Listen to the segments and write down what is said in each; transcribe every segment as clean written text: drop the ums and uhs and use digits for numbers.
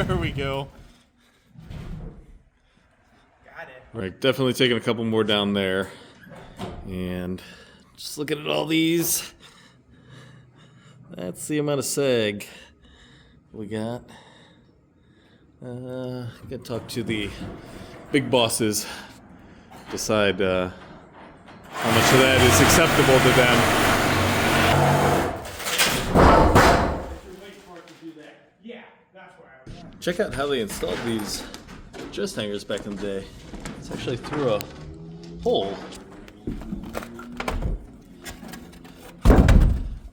There we go. Got it. Right, definitely taking a couple more down there. And just looking at all these. That's the amount of sag we got. Gonna talk to the big bosses. Decide how much of that is acceptable to them. Check out how they installed these chest hangers back in the day. It's actually through a hole.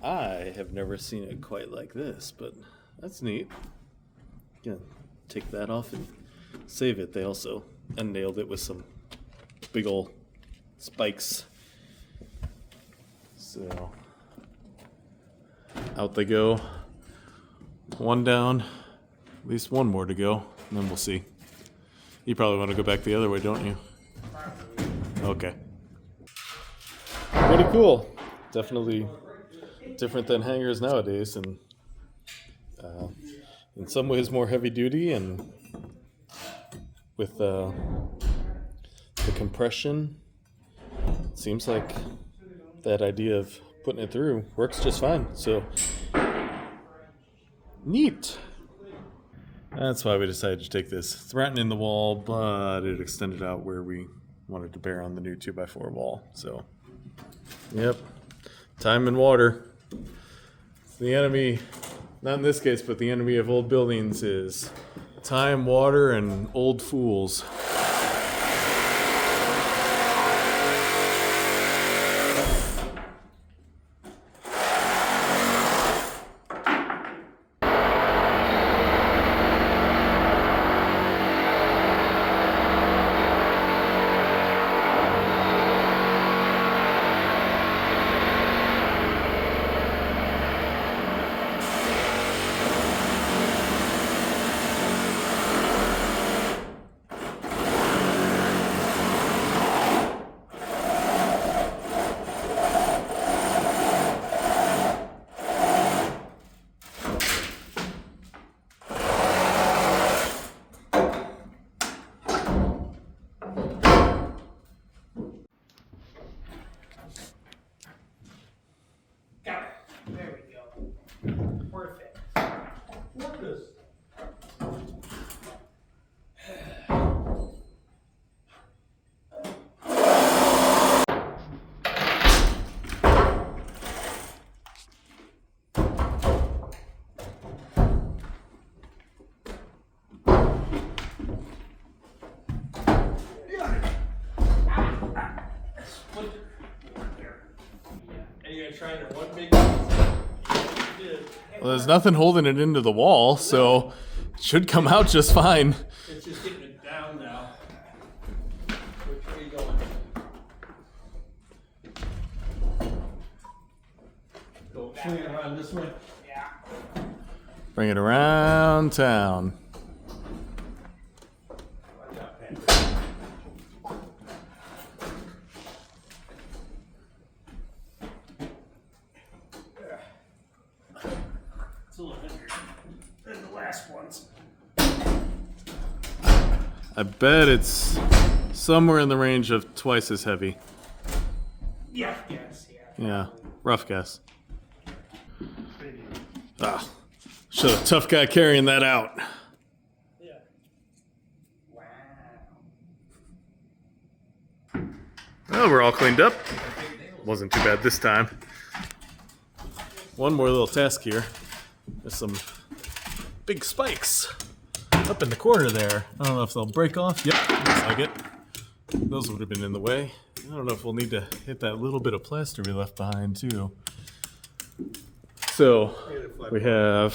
I have never seen it quite like this, but that's neat. Again, take that off and save it. They also unnailed it with some big old spikes. So out they go. One down, at least one more to go, and then we'll see. You probably want to go back the other way, don't you? Okay. Pretty cool. Definitely different than hangers nowadays, and in some ways more heavy duty, and with the compression, it seems like that idea of putting it through works just fine. So neat. That's why we decided to take this. It's right in the wall, but it extended out where we wanted to bear on the new 2x4 wall. So, yep, time and water. The enemy, not in this case, but the enemy of old buildings is time, water, and old fools. Perfect. And you're gonna try it in one big Well, there's nothing holding it into the wall, so it should come out just fine. It's just getting it down now. Which way are you going? Go swing it around this way. Yeah. Bring it around town. Watch out, Pat. It's a little heavier than the last ones. I bet it's somewhere in the range of twice as heavy. Yeah. Yes. Yeah. Yeah, rough guess. Ah, should a tough guy carrying that out. Yeah. Wow. Well, we're all cleaned up. Wasn't too bad this time. One more little task here. There's some big spikes up in the corner there. I don't know if they'll break off. Yep, looks like it. Those would have been in the way. I don't know if we'll need to hit that little bit of plaster we left behind too. So we have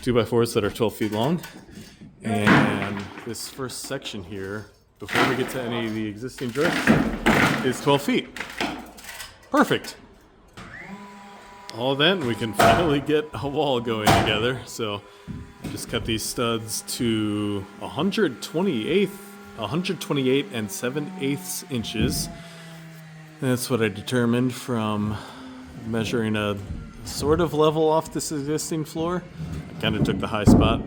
2x4s that are 12 feet long, and this first section here, before we get to any of the existing joists, is 12 feet. Perfect. All then we can finally get a wall going together. So just cut these studs to 128 and 7/8 inches. That's what I determined from measuring a sort of level off this existing floor. I kind of took the high spot.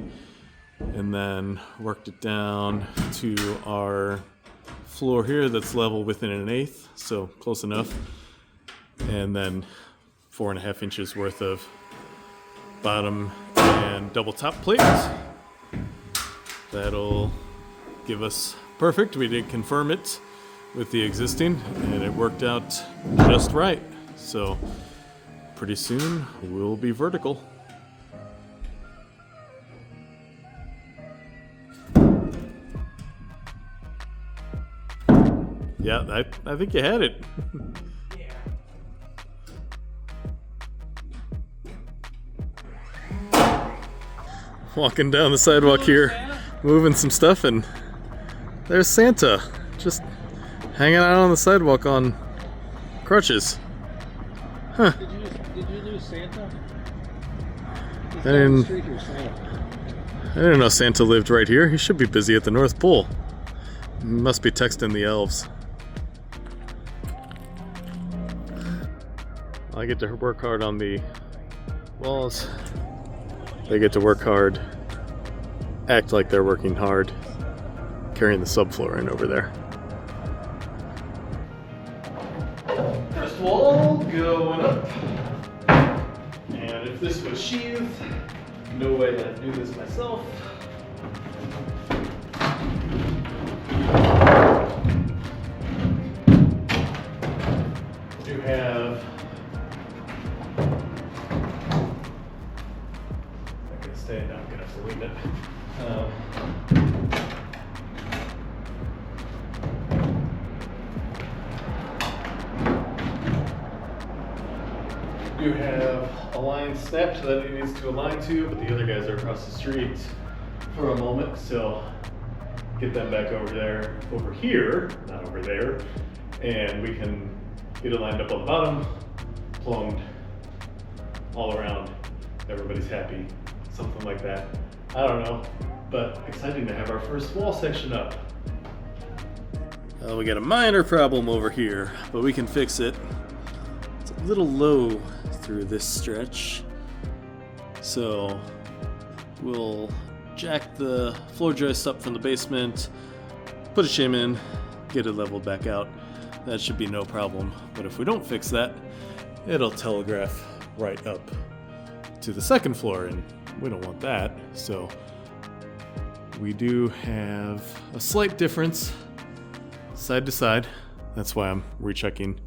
and then worked it down to our floor here that's level within 1/8, so close enough. And then 4.5 inches worth of bottom and double top plates. That'll give us perfect. We did confirm it with the existing, and it worked out just right. So pretty soon we'll be vertical. Yeah, I think you had it. Walking down the sidewalk here, moving some stuff, and there's Santa just hanging out on the sidewalk on crutches. Huh. Did you lose Santa? I didn't know Santa lived right here. He should be busy at the North Pole. He must be texting the elves. I get to work hard on the walls. They get to work hard, act like they're working hard, carrying the subfloor in over there. First wall going up. And if this was sheathed, no way I'd do this myself. Do have I'm gonna have to leave it. Do have a line snapped that it needs to align to, but the other guys are across the street for a moment, so get them back over here, not over there, and we can get it lined up on the bottom, plumbed all around. Everybody's happy. Something like that. I don't know, but exciting to have our first wall section up. We got a minor problem over here, but we can fix it. It's a little low through this stretch, so we'll jack the floor joist up from the basement, put a shim in, get it leveled back out. That should be no problem, but if we don't fix that, it'll telegraph right up to the second floor, and we don't want that. So we do have a slight difference side to side. That's why I'm rechecking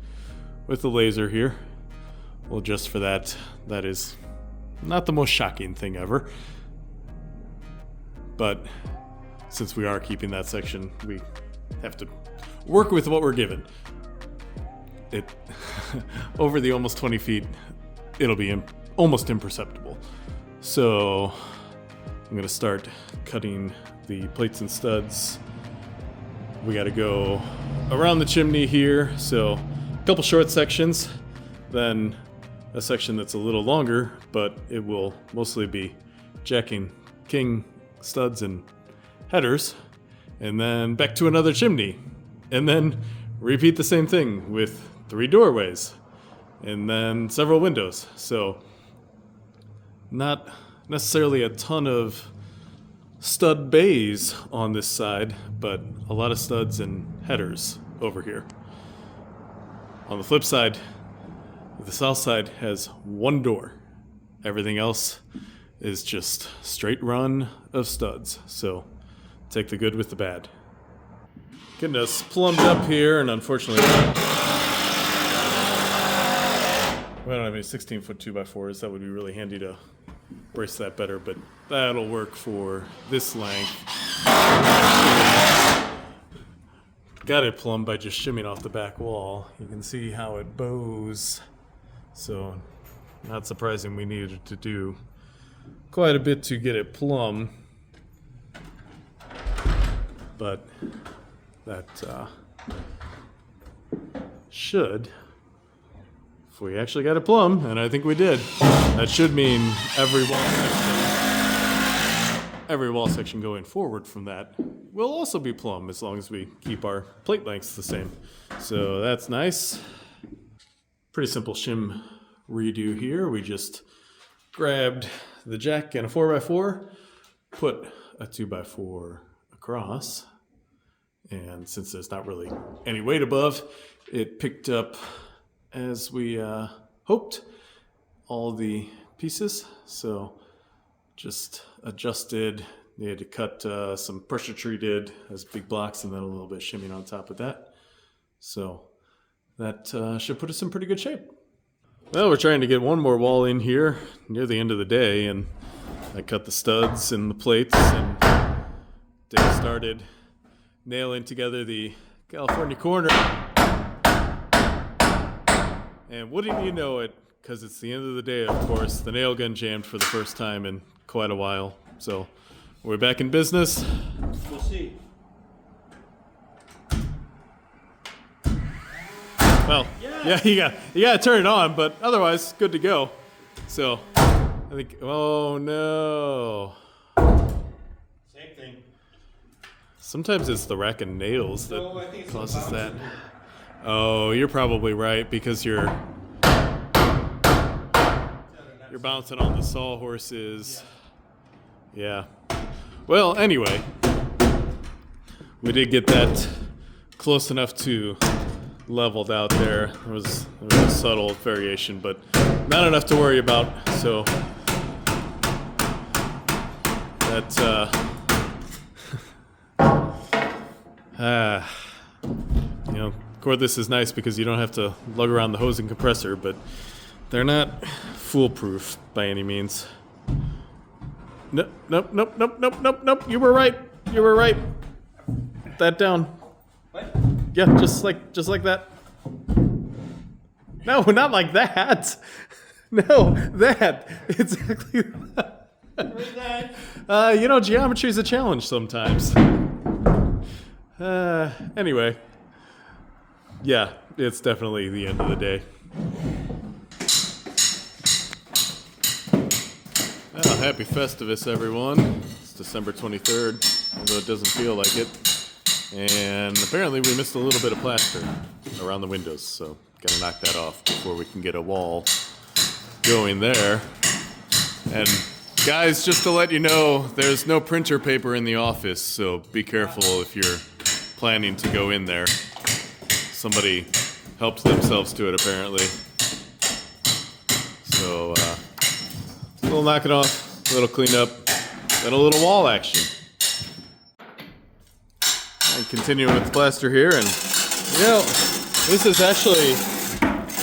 with the laser here. Well, just for that, that is not the most shocking thing ever. But since we are keeping that section, we have to work with what we're given. It over the almost 20 feet, it'll be almost imperceptible. So I'm gonna start cutting the plates and studs. We gotta go around the chimney here, so a couple short sections, then a section that's a little longer, but it will mostly be jacking king studs and headers, and then back to another chimney, and then repeat the same thing with 3 doorways, and then several windows. So not necessarily a ton of stud bays on this side, but a lot of studs and headers over here. On the flip side, the south side has 1 door. Everything else is just straight run of studs. So take the good with the bad. Getting us plumbed up here, and unfortunately we don't have any 16-foot 2x4s. That would be really handy to brace that better, but that'll work for this length. Got it plumbed by just shimming off the back wall. You can see how it bows. So not surprising we needed to do quite a bit to get it plumb. But that should, if we actually got it plumb, and I think we did, that should mean every wall section going forward from that will also be plumb, as long as we keep our plate lengths the same. So that's nice. Pretty simple shim redo here. We just grabbed the jack and a 4x4, put a 2x4 across. And since there's not really any weight above, it picked up, as we hoped, all the pieces. So just adjusted. They had to cut some pressure treated as big blocks and then a little bit of shimming on top of that. So that should put us in pretty good shape. Well, we're trying to get one more wall in here near the end of the day, and I cut the studs and the plates, and Dave started nailing together the California corner. And wouldn't you know it, because it's the end of the day, of course, the nail gun jammed for the first time in quite a while. So we're back in business. We'll see. Well, yeah, you gotta turn it on, but otherwise, good to go. So, I think, oh no. Same thing. Sometimes it's the rack of nails No, I that think it's causes the that. bouncing. Oh, you're probably right, because you're bouncing on the sawhorses. Yeah. Well, anyway, we did get that close enough to leveled out there. There was a subtle variation, but not enough to worry about. So that you know, cordless is nice because you don't have to lug around the hose and compressor, but they're not foolproof by any means. Nope. You were right. That down. What? Yeah, just like that. No, not like that. No, that. Exactly that. Where's that? You know, geometry's a challenge sometimes. Anyway. Yeah, it's definitely the end of the day. Well, happy Festivus, everyone. It's December 23rd, although it doesn't feel like it. And apparently we missed a little bit of plaster around the windows, so gotta knock that off before we can get a wall going there. And guys, just to let you know, there's no printer paper in the office, so be careful if you're planning to go in there. Somebody helped themselves to it, apparently. So, we'll knock it off, a little cleanup, then a little wall action. And continuing with the plaster here, and you know, this is actually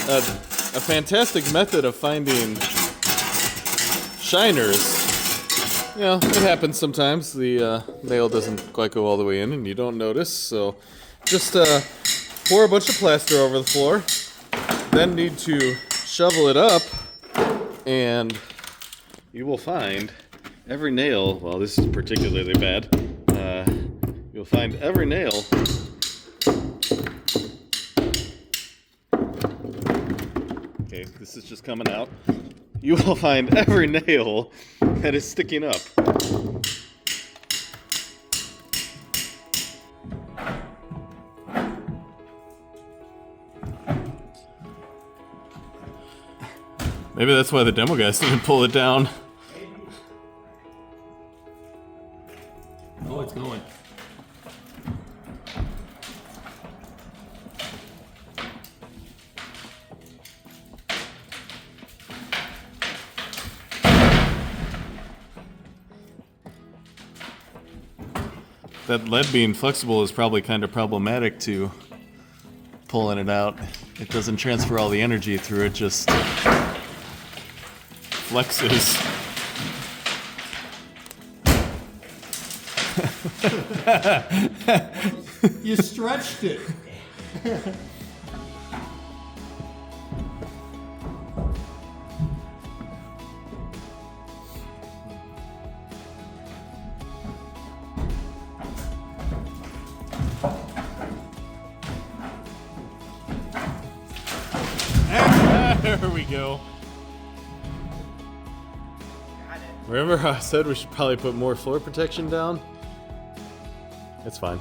a fantastic method of finding shiners. You know, it happens sometimes. The nail doesn't quite go all the way in and you don't notice, so just pour a bunch of plaster over the floor, then need to shovel it up, and you will find every nail, well, this is particularly bad, you'll find every nail okay, this is just coming out. You will find every nail that is sticking up. Maybe that's why the demo guys didn't pull it down. Oh, it's going. That lead being flexible is probably kind of problematic to pulling it out. It doesn't transfer all the energy through, it just flexes. You stretched it. There we go. Remember how I said we should probably put more floor protection down? It's fine.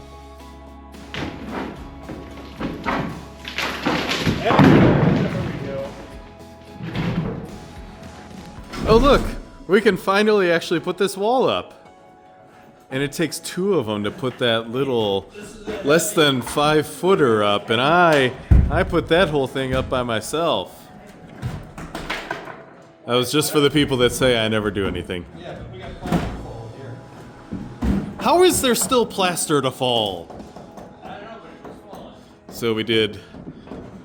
Oh look, we can finally actually put this wall up. and it takes two of them to put that little less than 5 footer up, and I put that whole thing up by myself. That was just for the people that say I never do anything. Yeah, but we got plaster fall here. How is there still plaster to fall? I don't know, but it was falling. So we did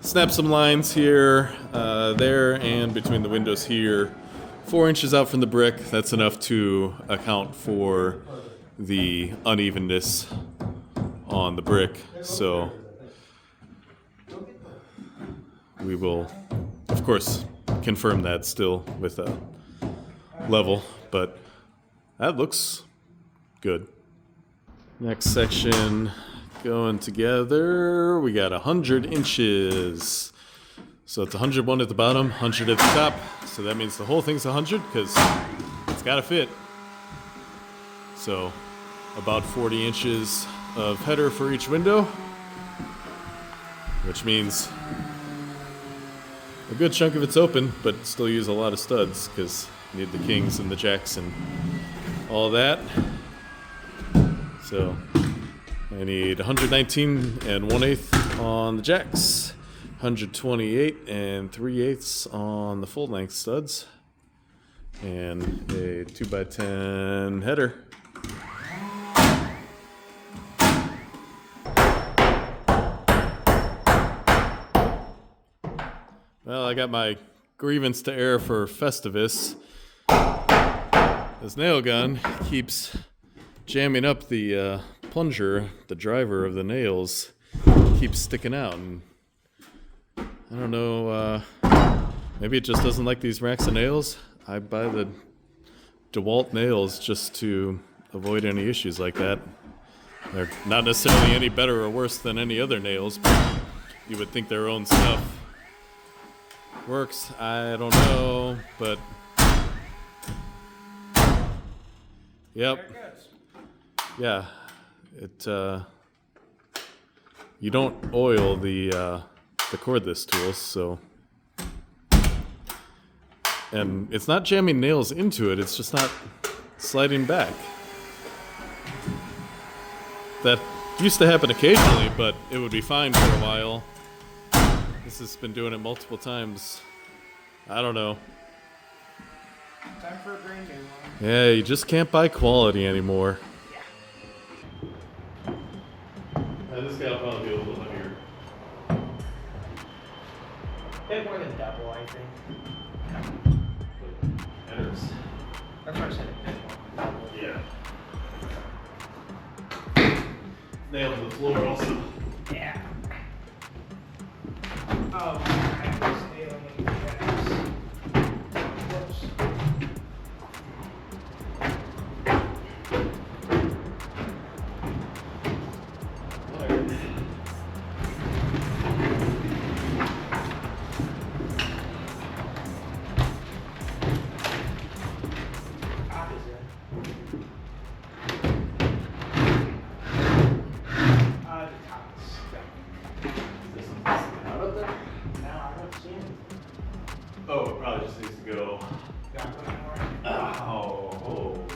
snap some lines here, there, and between the windows here. 4 inches out from the brick, that's enough to account for the unevenness on the brick. So we will, of course, confirm that still with a level, but that looks good. Next section going together, we got 100 inches. So it's 101 at the bottom, 100 at the top. So that means the whole thing's 100 because it's gotta fit. So about 40 inches of header for each window, which means a good chunk of it's open, but still use a lot of studs because you need the kings and the jacks and all that. So I need 119 and 1/8 on the jacks, 128 and 3/8 on the full length studs, and a 2x10 header. Well, I got my grievance to air for Festivus. This nail gun keeps jamming up the plunger, the driver of the nails keeps sticking out, and I don't know, maybe it just doesn't like these racks of nails. I buy the DeWalt nails just to avoid any issues like that. They're not necessarily any better or worse than any other nails, but you would think their own stuff works. I don't know, but yep. Yeah, it you don't oil the cordless tools, so, and it's not jamming nails into it, it's just not sliding back. That used to happen occasionally, but it would be fine for a while. This has been doing it multiple times. I don't know. Time for a brand new one. Yeah, you just can't buy quality anymore. This guy will probably be a little heavier. Bit more than double, I think. Headers. That's what I said. A bit more than double. Yeah. Nailed to the floor also. Yeah. Oh, I was nailing it. Whoops. Oh, it probably just needs to go. Oh.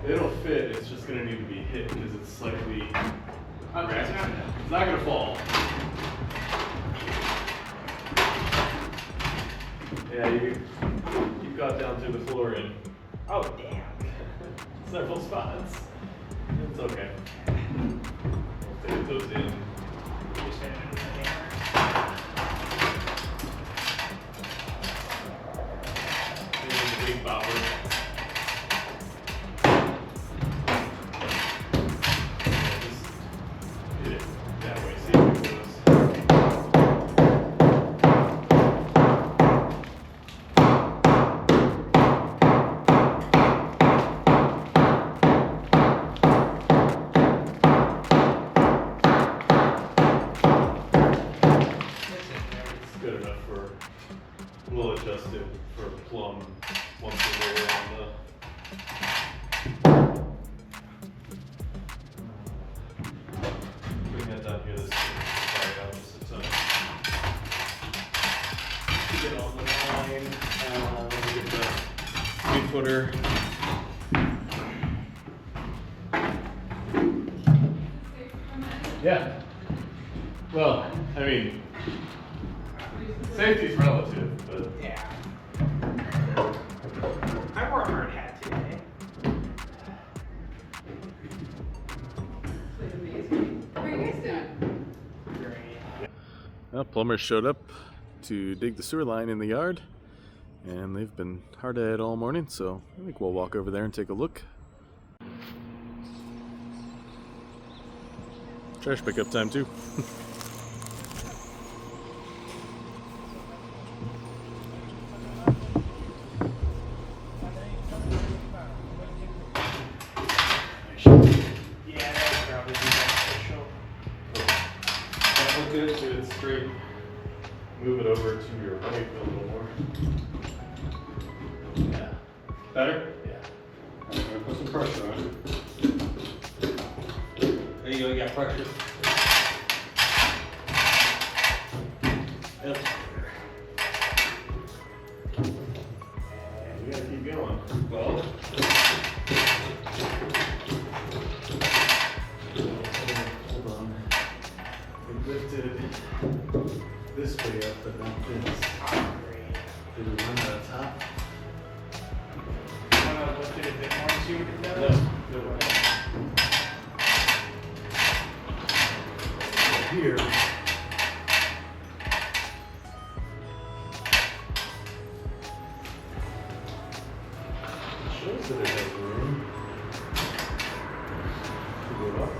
It'll fit, it's just gonna need to be hit because it's slightly raspy. It's not gonna fall. Yeah, you got down to the floor in Oh, damn. several spots. It's okay. We'll take those in. Just gonna do the hammer. Big bopper. Just hit it that way, see if it goes. It's good enough for, we'll adjust it for plumb once we go around the. Bring that down here, this fire out just a ton. Get on the line, let me get the 3-footer Yeah. Well, I mean, safety's relative, but Yeah. I wore a hard hat today. How are you guys doing? Great. well, plumbers showed up to dig the sewer line in the yard, and they've been hard at it all morning, so I think we'll walk over there and take a look. Trash pickup time too. Yeah, that would probably be beneficial. That look good, get it straight. Move it over to your right a little more. Yeah. Better? Yeah. I'm gonna put some pressure on it. There you go, you got pressure. Yep. We gotta keep going. Well, Hold on. We lifted this way up, but not this. Oh, great. Did we run out of top? Want to lift it a bit more and see what it does? Here. Shows that it has room to go up.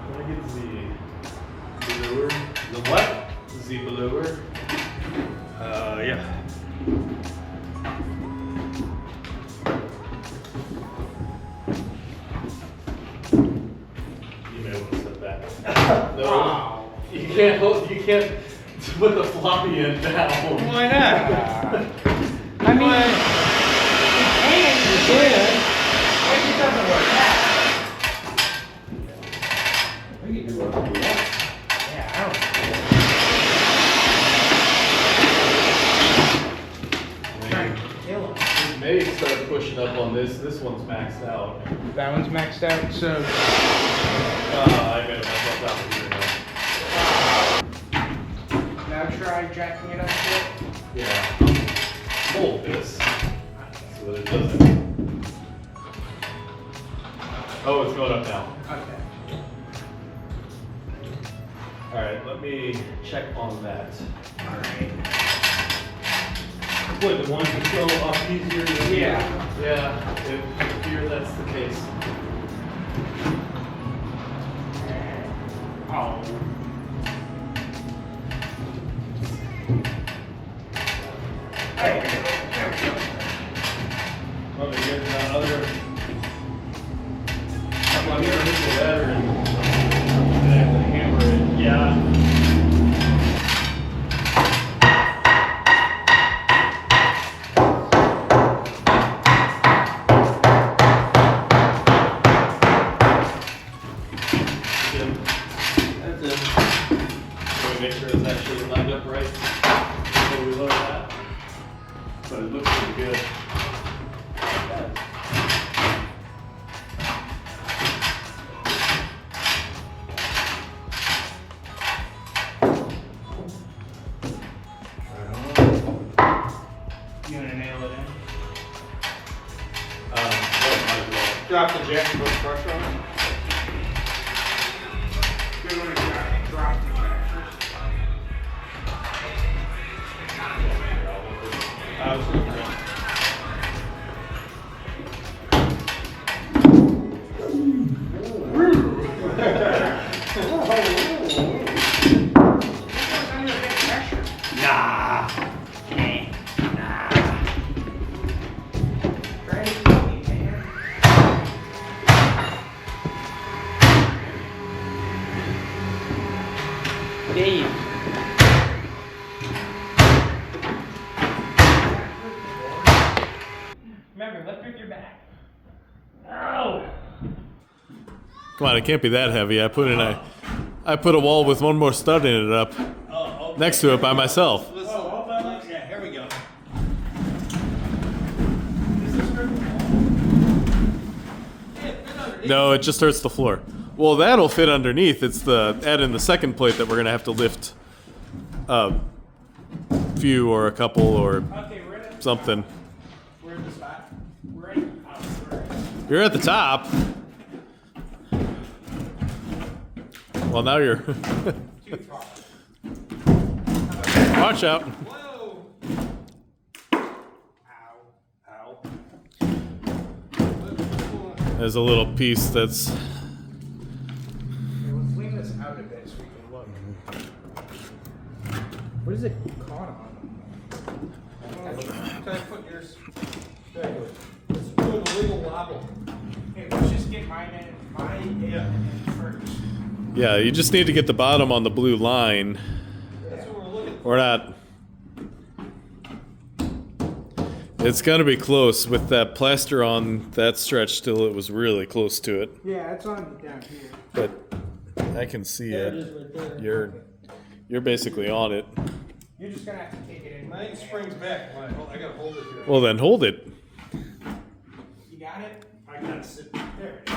Can I get the blower? the what? The blower? Yeah. You may want to step back. No. Oh. You can't hold, you can't put the floppy end down. Why not? I mean, you can. It doesn't work out. We can do whatever we want. Yeah, I don't trying to kill him. You may start pushing up on this. This one's maxed out. That one's maxed out, so. I made myself out here now. Now try jacking it up a bit. Yeah. Hold this so that it doesn't. Oh, it's going up now. Okay. Alright, let me check on that. Alright. What, the ones that go up easier than Yeah. Yeah, if here that's the case. Oh. Hey, there we go. Let me get another couple of minutes of that and I have to hammer it. Yeah. That's it. So we make sure it's actually lined up right before we load that. But it looks pretty good. You gonna nail it in? Might as well. Drop the jack and put pressure on it. Good one to drop the pressure. Nah. Try to kill me, man. Dave. Remember, lift with your back. Oh! Come on, it can't be that heavy. I put a wall with one more stud in it up Oh, okay. next to it by myself. Listen, yeah, here we go. No, it just hurts the floor. Well, that'll fit underneath. It's the add in the second plate that we're gonna have to lift a few or a couple or Okay, we're at the something. top. We're at the spot. We're at the top. You're at the top. Well, now you're. Too far. Watch out. Whoa! Ow. Ow. There's a little piece that's. Okay, let's lean this out a bit so we can look. What is it caught on? Try to put yours. There you go. Let's do a wiggle wobble. Okay, let's just get mine in first. Yeah, you just need to get the bottom on the blue line. That's what we're looking for. Or not. It's gonna be close with that plaster on that stretch. Still, it was really close to it. Yeah, it's on down here. But I can see There it. it is right there. You're basically on it. You're just gonna have to take it in. Mine springs back. I gotta hold it here. Well, then hold it. You got it? I got it sitting there. It is.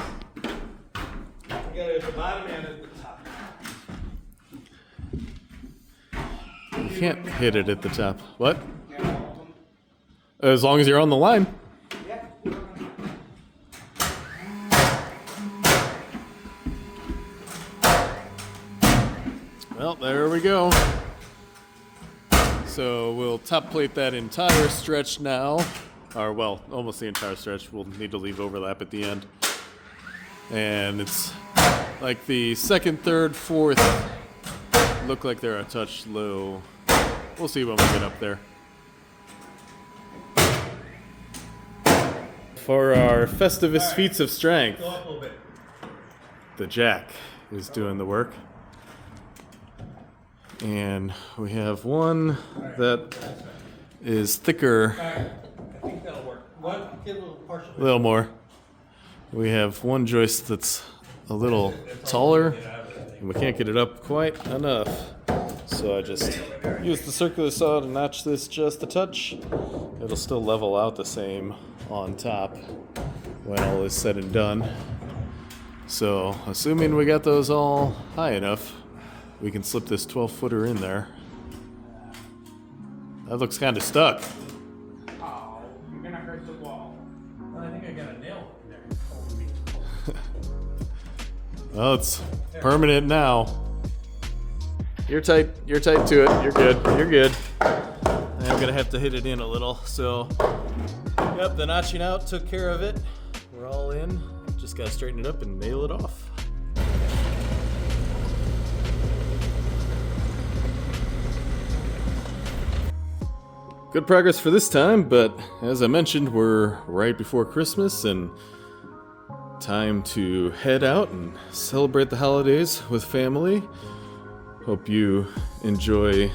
I got it at the bottom and at the top. You can't hit it at the top. What? Yeah, all of them. As long as you're on the line. Yeah. Well, there we go. So we'll top plate that entire stretch now. Or, well, almost the entire stretch. We'll need to leave overlap at the end. And it's like the second, third, fourth look like they're a touch low. We'll see when we get up there. For our Festivus feats of strength, Go up a little bit. the jack is doing the work. And we have one that is thicker, Alright, I think that'll work. What? Get a little partial. a little more. We have one joist that's a little taller, and we can't get it up quite enough. So I just use the circular saw to notch this just a touch. It'll still level out the same on top when all is said and done. So assuming we got those all high enough, we can slip this 12-footer in there. That looks kind of stuck. Oh, you're gonna hurt the wall. I think I got a nail in there. Well, it's permanent now. You're tight to it. You're good. You're good. I'm gonna have to hit it in a little. So, yep, the notching out took care of it. We're all in. Just gotta straighten it up and nail it off. Good progress for this time, but as I mentioned, we're right before Christmas and time to head out and celebrate the holidays with family. Hope you enjoy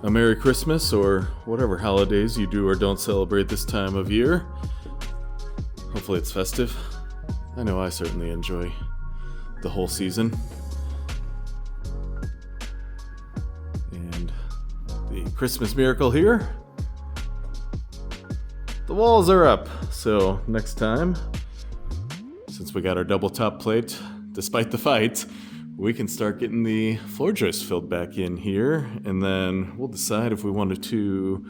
a Merry Christmas or whatever holidays you do or don't celebrate this time of year. Hopefully it's festive. I know I certainly enjoy the whole season. And the Christmas miracle here. The walls are up, so next time, since we got our double top plate, despite the fight, we can start getting the floor joists filled back in here, and then we'll decide if we wanted to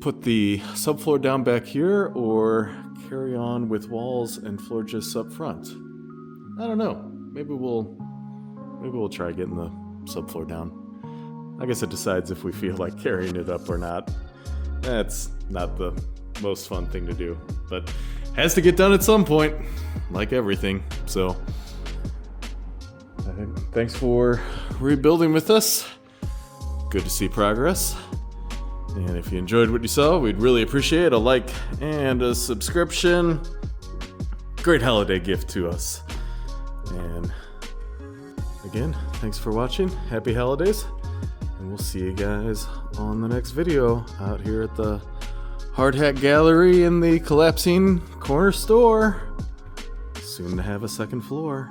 put the subfloor down back here or carry on with walls and floor joists up front. I don't know. Maybe we'll try getting the subfloor down. I guess it decides if we feel like carrying it up or not. That's not the most fun thing to do, but has to get done at some point, like everything. So, thanks for rebuilding with us. Good to see progress. And if you enjoyed what you saw, we'd really appreciate a like and a subscription. Great holiday gift to us. And again, thanks for watching. Happy holidays. And we'll see you guys on the next video out here at the Hard Hat Gallery in the collapsing corner store. Soon to have a second floor.